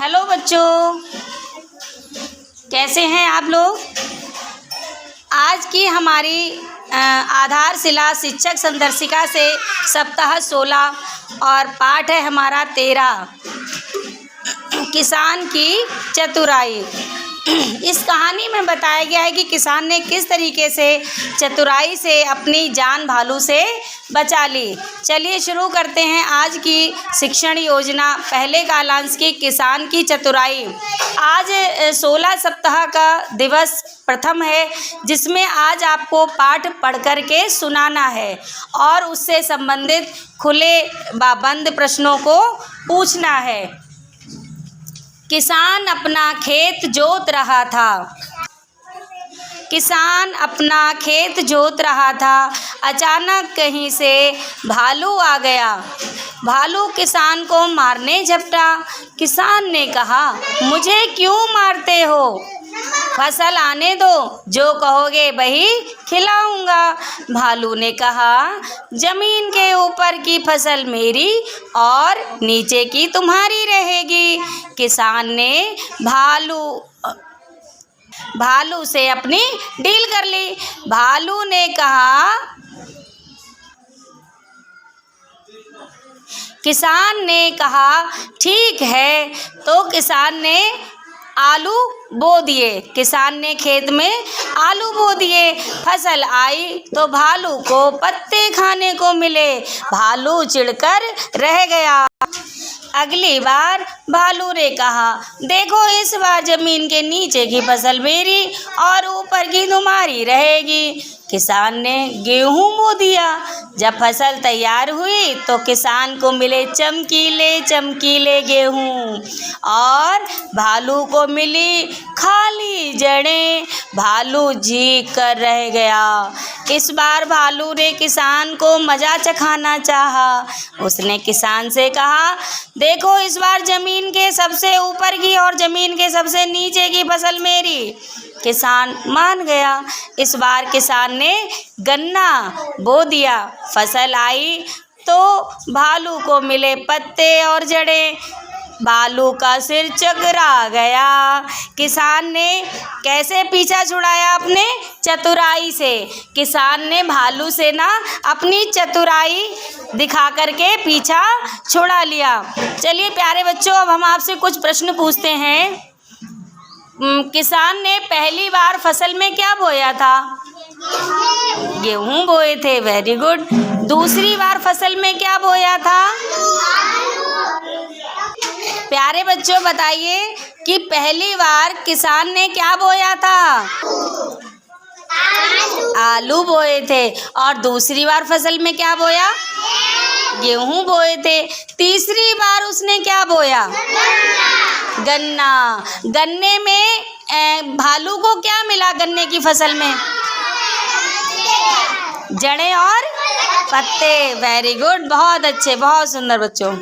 Hello बच्चों, कैसे हैं आप लोग। आज की हमारी आधारशिला शिक्षक संदर्शिका से सप्ताह 16 और पाठ है हमारा 13 किसान की चतुराई। इस कहानी में बताया गया है कि किसान ने किस तरीके से चतुराई से अपनी जान भालू से बचा ली। चलिए शुरू करते हैं आज की शिक्षण योजना। पहले कालांश की किसान की चतुराई। आज 16 सप्ताह का दिवस प्रथम है, जिसमें आज आपको पाठ पढ़ कर के सुनाना है और उससे संबंधित खुले व बंद प्रश्नों को पूछना है। किसान अपना खेत जोत रहा था। किसान अपना खेत जोत रहा था। अचानक कहीं से भालू आ गया। भालू किसान को मारने झपटा। किसान ने कहा, मुझे क्यों मारते हो? फसल आने दो, जो कहोगे वही खिलाऊंगा। भालू ने कहा, जमीन के ऊपर की फसल मेरी और नीचे की तुम्हारी रहेगी। किसान ने भालू से अपनी डील कर ली। भालू ने कहा, किसान ने कहा ठीक है। तो किसान ने आलू बो दिए। किसान ने खेत में आलू बो दिए। फसल आई तो भालू को पत्ते खाने को मिले। भालू चिढ़कर रह गया। अगली बार भालू ने कहा, देखो इस बार जमीन के नीचे की फसल मेरी और ऊपर की तुम्हारी रहेगी। किसान ने गेहूं बो दिया। जब फसल तैयार हुई तो किसान को मिले चमकीले चमकीले गेहूं और भालू को मिली खाली जड़ें। भालू झींक कर रह गया। इस बार भालू ने किसान को मजा चखाना चाहा। उसने किसान से कहा, देखो इस बार जमीन के सबसे ऊपर की और जमीन के सबसे नीचे की फसल मेरी। किसान मान गया। इस बार किसान ने गन्ना बो दिया। फसल आई तो भालू को मिले पत्ते और जड़ें। भालू का सिर चकरा गया। किसान ने कैसे पीछा छुड़ाया? अपने चतुराई से। किसान ने भालू से ना अपनी चतुराई दिखा करके पीछा छुड़ा लिया। चलिए प्यारे बच्चों, अब हम आपसे कुछ प्रश्न पूछते हैं। किसान ने पहली बार फसल में क्या बोया था? गेहूं बोए थे। Very good. दूसरी बार फसल में क्या बोया था? प्यारे बच्चों बताइए कि पहली बार किसान ने क्या बोया था? आलू बोए थे। और दूसरी बार फसल में क्या बोया? गेहूं बोए थे। तीसरी बार उसने क्या बोया? गन्ना। गन्ने में भालू को क्या मिला? गन्ने की फसल में जड़ें और पत्ते। वेरी गुड, बहुत अच्छे, बहुत सुंदर बच्चों।